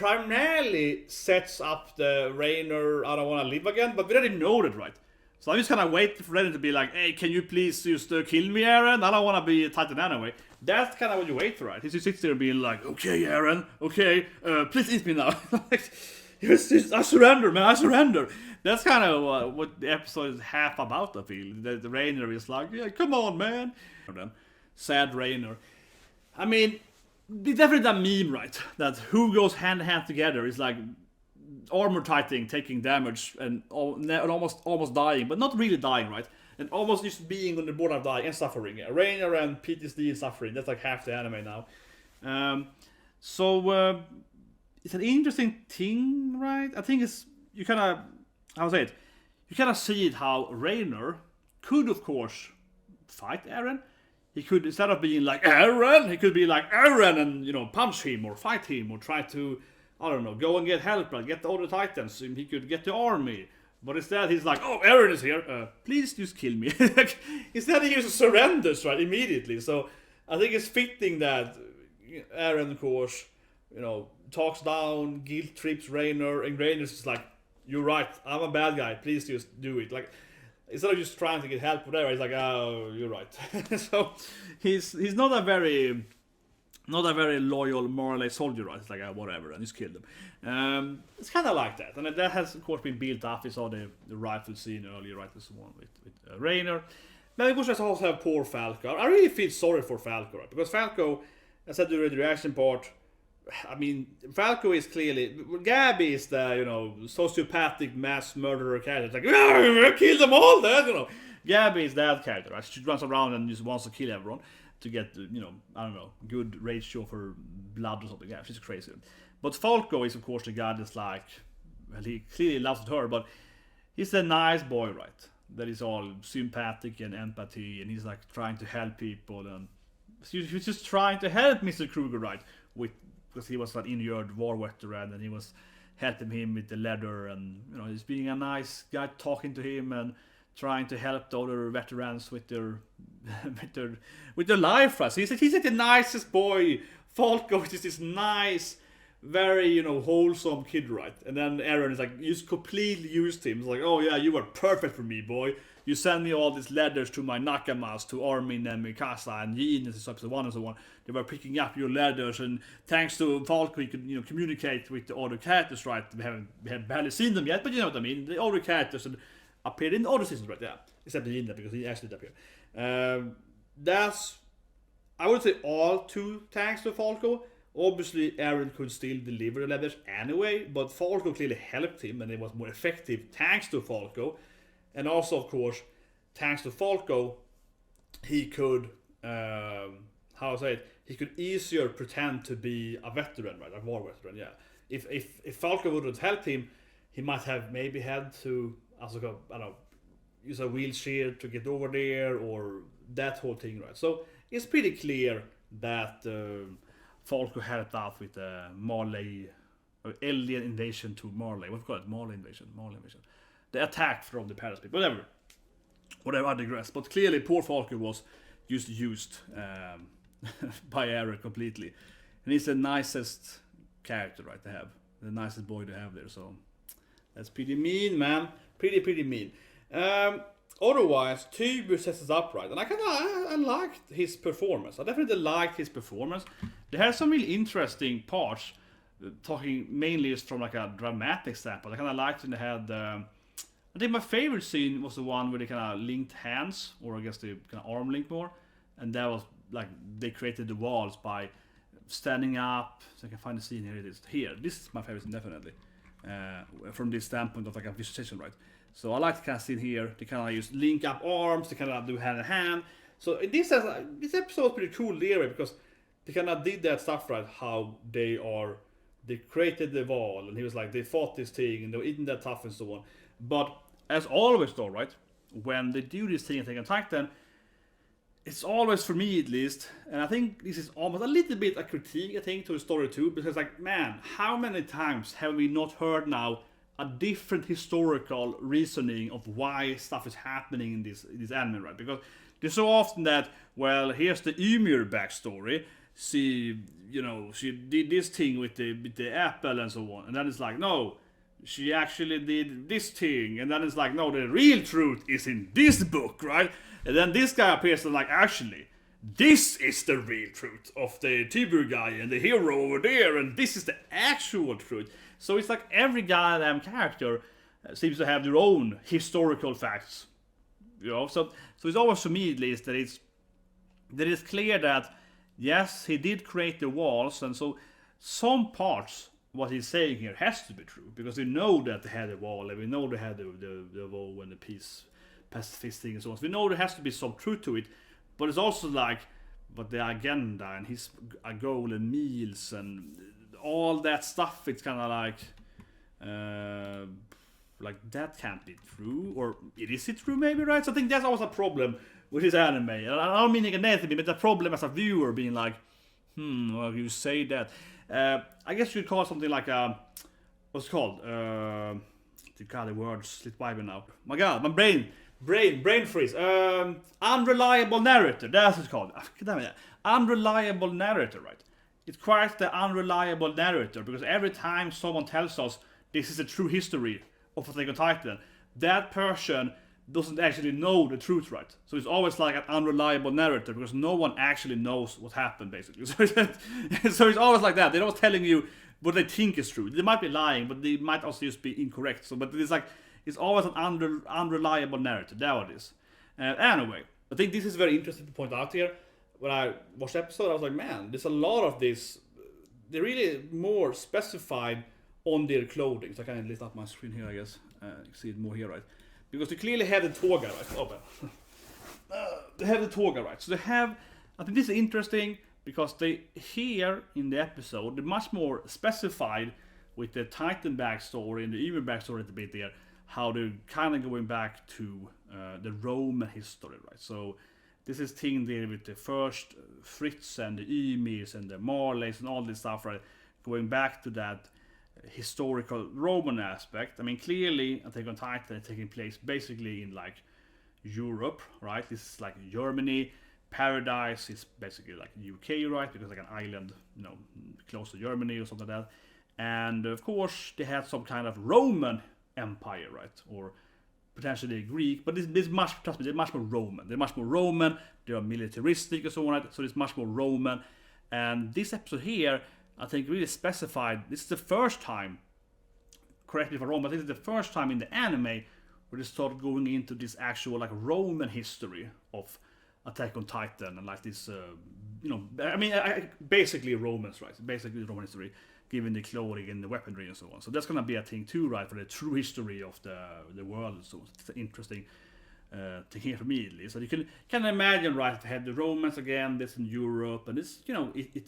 primarily sets up the Rainer, I don't want to live again, but we already know that, right? So I'm just kind of waiting for Eren to be like, hey, can you please just kill me, Eren? I don't want to be a Titan anyway. That's kind of what you wait for, right? He just sits there being like, okay, Eren, okay, please eat me now. Like, I surrender, man, I surrender. That's kind of what the episode is half about, I feel. The Rainer is like, yeah, come on, man. Sad Rainer. I mean, it's definitely that meme, right? That who goes hand in hand together is like armor Titan taking damage and almost dying, but not really dying, right? And almost just being on the border of dying and suffering. Yeah, Rainer and PTSD and suffering. That's like half the anime now. So it's an interesting thing, right? I think it's you kind of you kind of see it how Rainer could, of course, fight Eren. He could, instead of being like Eren, he could be like Eren and punch him or fight him or try to, I don't know, go and get help, right? Get all the Titans. He could get the army. But instead he's like, oh, Eren is here. Please just kill me. Instead he just surrenders, right, immediately. So I think it's fitting that Eren, of course, talks down, guilt trips Rainer, and Rainer's just like, you're right, I'm a bad guy, please just do it. Like, instead of just trying to get help, whatever, he's like, oh, you're right. So he's not a very loyal Marley soldier, right? It's like, whatever, and just kill them. It's kind of like that, and that has of course been built up. We saw the rifle scene earlier, right? This one with Rainer. But of course, I also have poor Falco. I really feel sorry for Falco, right? Because Falco, as I said during the reaction part, I mean, Falco is clearly, Gabby is the sociopathic mass murderer character. It's like, kill them all, then. Gabby is that character, right? She runs around and just wants to kill everyone to get, I don't know, good ratio for blood or something. Yeah, she's crazy. But Falco is, of course, the guy that's like, well, he clearly loves her, but he's a nice boy, right? That is all sympathetic and empathy, and he's like trying to help people, and he's just trying to help Mr. Kruger, right? Because he was an injured war veteran, and he was helping him with the leather, and he's being a nice guy, talking to him and trying to help the other veterans with their life, right? So he's like the nicest boy. Falco is this nice, very wholesome kid, right? And then Eren is like, just completely used him. It's like, oh yeah, you were perfect for me, boy. You send me all these letters to my nakamas, to Armin and Mikasa and Yin, and episode 1 and so on. They were picking up your letters, and thanks to Falco, you could communicate with the other characters, right? We have barely seen them yet, but you know what I mean. The other characters appeared in the other seasons, right? Yeah, except the Yin, because he actually did appear. That's, I would say, all too thanks to Falco. Obviously, Eren could still deliver the letters anyway, but Falco clearly helped him, and it was more effective thanks to Falco. And also, of course, thanks to Falco, he could, he could easier pretend to be a veteran, right? A war veteran, yeah. If Falco wouldn't help him, he might have maybe had to, use a wheelchair to get over there, or that whole thing, right? So it's pretty clear that Falco helped out with the Marley, alien invasion to Marley. What do you call it? Marley invasion. The attack from the Paris people. Whatever, I digress. But clearly, poor Falco was just used by Eren completely. And he's the nicest character, right, to have. The nicest boy to have there. So that's pretty mean, man. Pretty mean. Otherwise, Tybur sets us up right. And I liked his performance. I definitely liked his performance. They had some really interesting parts. Talking mainly just from like a dramatic standpoint. I kind of liked when they had... I think my favorite scene was the one where they kind of linked hands, or I guess they kind of arm linked more, and that was like they created the walls by standing up. So I can find the scene here. It is here. This is my favorite scene, definitely, from this standpoint of like a visualization, right? So I like the kind of scene here. They kind of use link up arms. They kind of do hand in hand. So this episode was pretty cool there because they kind of did that stuff right. How they created the wall, and he was like they fought this thing and they were eating that tough and so on. But as always though, right, when they do this thing and they can attack them, it's always, for me at least, and I think this is almost a little bit a critique, I think, to the story too, because like, man, how many times have we not heard now a different historical reasoning of why stuff is happening in this anime, right? Because there's so often that, well, here's the Ymir backstory, she did this thing with the apple and so on, and then it's like, no, she actually did this thing, and then it's like, no, the real truth is in this book, right? And then this guy appears and like, actually, this is the real truth of the Tybur guy and the hero over there, and this is the actual truth. So it's like every goddamn character seems to have their own historical facts, So it's always, to me at least, that it's clear that yes, he did create the walls, and so some parts what he's saying here has to be true, because we know that they had a wall, and we know they had the wall and the pacifist thing and so on. So we know there has to be some truth to it, but it's also like, but the agenda and his goal and meals and all that stuff, it's kind of like that can't be true, or is it true maybe, right? So I think that's always a problem with his anime. And I don't mean negatively, but the problem as a viewer being like, well, you say that. I guess you'd call it something like what's it called? God, the words slip by me now. My God, my brain freeze. Unreliable narrator. That's what it's called. Unreliable narrator, right? It's quite the unreliable narrator, because every time someone tells us this is a true history of Attack on Titan, that person doesn't actually know the truth, right? So it's always like an unreliable narrator, because no one actually knows what happened, basically. So it's always like that. They're not telling you what they think is true. They might be lying, but they might also just be incorrect. So, but it's always an unreliable narrative. That it is. Anyway, I think this is very interesting to point out here. When I watched the episode, I was like, man, there's a lot of this. They're really more specified on their clothing. So I can list up my screen here, I guess. You can see it more here, right? Because they clearly have the toga, right? Oh, they have the toga, right? So they have, I think this is interesting, because they, here in the episode, they're much more specified with the Titan backstory and the Ymir backstory a bit there, how they're kind of going back to the Roman history, right? So this is thing there with the first Fritz and the Ymirs and the marleys and all this stuff, right? Going back to that historical Roman aspect. I mean, clearly Attack on Titan is taking place basically in like Europe, right? This is like Germany. Paradise is basically like UK, right? Because like an island, close to Germany or something like that. And of course, they had some kind of Roman Empire, right? Or potentially Greek, but this much, trust me, they're much more Roman. They're much more Roman. They are militaristic and so on, right? So it's much more Roman. And this episode here, I think, really specified, this is the first time, correct me if I'm wrong, but this is the first time in the anime where they start going into this actual like Roman history of Attack on Titan, and like this, basically Romans, right? Basically Roman history, given the clothing and the weaponry and so on. So that's gonna be a thing too, right? For the true history of the world. So it's interesting to hear for me at least. So you can imagine, right? They had the Romans again. This in Europe, and this,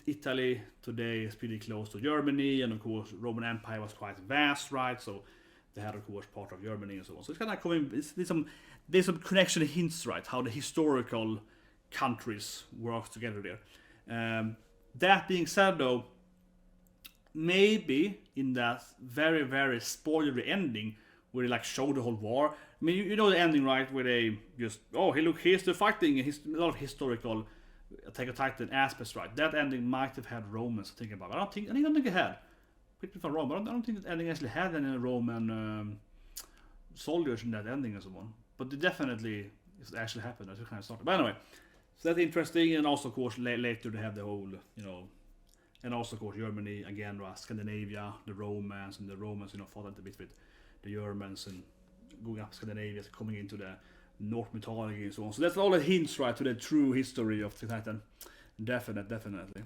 Italy today is pretty close to Germany, and of course Roman Empire was quite vast, right? So they had, of course, part of Germany and so on. So it's kind of coming. There's some connection hints, right? How the historical countries work together there. That being said, though, maybe in that very, very spoilery ending where they like show the whole war. I mean, you know the ending, right? Where they just, oh, hey, look, here's the fighting, a lot of historical Attack on Titan aspects, right? That ending might have had Romans thinking about. I don't think it had. Quick me if I'm wrong, but I don't think that ending actually had any Roman soldiers in that ending and so on. But it definitely, it actually happened, that's kind of started. But anyway, so that's interesting, and also, of course, later they have the whole, and also, of course, Germany, again, right, Scandinavia, the Romans, and the Romans, fought a bit with the Germans, and going up Scandinavia, coming into the North mythology and so on. So that's all the hints, right, to the true history of the Titan. Definitely.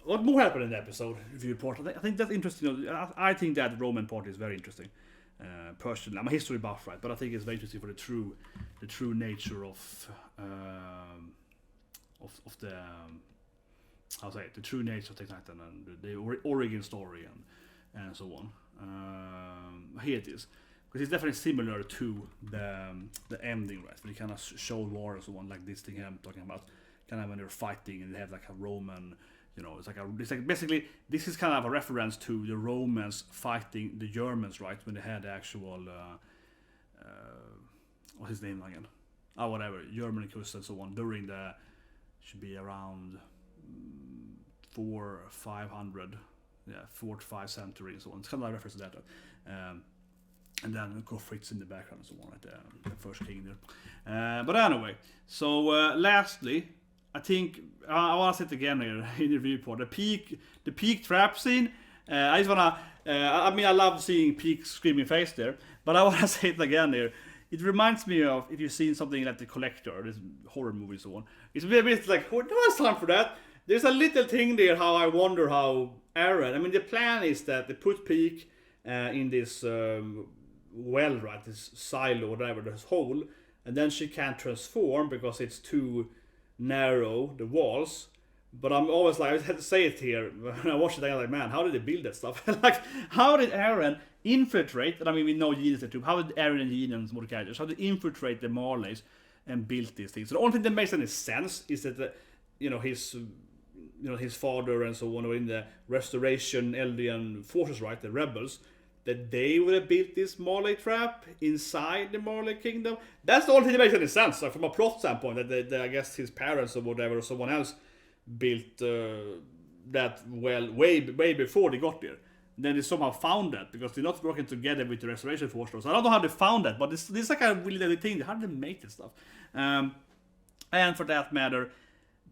What more happened in the episode? Review part. I think that's interesting. I think that Roman part is very interesting. Personally, I'm a history buff, right? But I think it's very interesting for the true nature of the the true nature of the Titan and the origin story and so on. Here it is, because it's definitely similar to the ending, right? When you kind of show war and so on, like this thing here I'm talking about, kind of when they're fighting and they have like a Roman. It's like basically this is kind of a reference to the Romans fighting the Germans, right? When they had the actual what's his name again? Whatever, Germanicus and so on during should be around 500, 4th, 5th century and so on. It's kind of like a reference to that. And then of course Fritz in the background and so on, like the first king there. But anyway, so lastly, I think I want to say it again here in the report. The peak trap scene. I just wanna. I mean, I love seeing Peak's screaming face there, but I wanna say it again here. It reminds me of if you've seen something like The Collector, this horror movie and so on. It's a bit like, no one's time for that. There's a little thing there. How I wonder how Eren. I mean, the plan is that they put Peak in this well, right, this silo or whatever, this hole, and then she can't transform because it's too narrow, the walls. But I'm always like, I had to say it here when I watched it. I'm like, man, how did they build that stuff? Like, how did Eren infiltrate? And I mean, we know Gene is the tube. How did Eren and Gene and some other characters? How did they infiltrate the Marleys and build these things? So the only thing that makes any sense is that his father and so on were in the Restoration Eldian forces, right? The rebels. That they would have built this Marley trap inside the Marley kingdom. That's the only thing that makes any sense. Like, from a plot standpoint, that I guess his parents or whatever or someone else built that well way before they got there. Then they somehow found that because they're not working together with the Restoration Force. So I don't know how they found that, but this is like a really little thing. How did they make this stuff? And for that matter,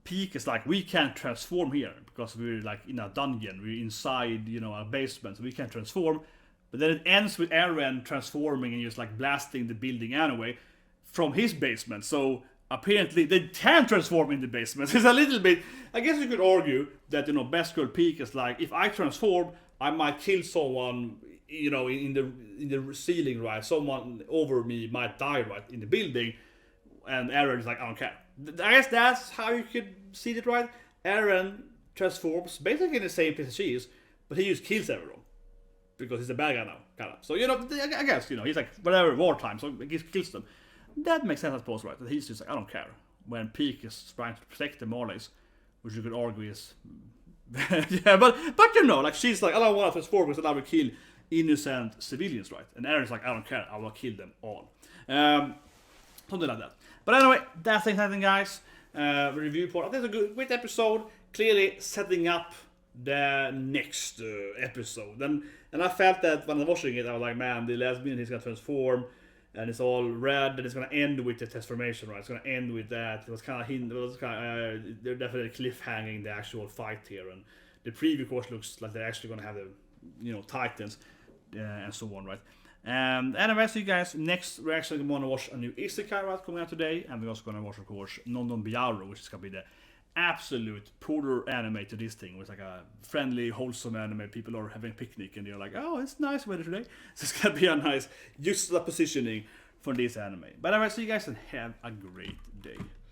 Peak is like, we can't transform here because we're like in a dungeon. We're inside, a basement, so we can't transform. But then it ends with Eren transforming and just like blasting the building anyway from his basement. So apparently they can transform in the basement. It's a little bit, I guess you could argue that, Best Girl Peak is like, if I transform, I might kill someone, in the ceiling, right? Someone over me might die, right, in the building. And Eren is like, I don't care. I guess that's how you could see it, right? Eren transforms basically in the same place as she is, but he just kills everyone. Because he's a bad guy now, kind of. So, I guess, he's like, whatever, wartime, so he kills them. That makes sense, I suppose, right? That he's just like, I don't care. When Peak is trying to protect the Marleys, which you could argue is... yeah, but like, she's like, I don't want to transform because I will kill innocent civilians, right? And Eren's like, I don't care, I will kill them all. Something like that. But anyway, that's the exciting, guys. Review part. I think it's a great episode. Clearly setting up the next episode. And I felt that when I was watching it, I was like, man, the last minute he's gonna transform, and it's all red, and it's gonna end with the transformation, right? It's gonna end with that. It was kind of they're definitely cliffhanging the actual fight here, and the preview course looks like they're actually gonna have the Titans and so on, right? Anyway, so you guys, next we're actually gonna watch a new Isekai, right, coming out today, and we're also gonna watch, of course, Non Biaro, which is gonna be the absolute polar anime to this thing. It's like a friendly, wholesome anime. People are having a picnic and they're like, oh, it's nice weather today. So it's gonna be a nice juxtapositioning for this anime. But anyway, so you guys can have a great day.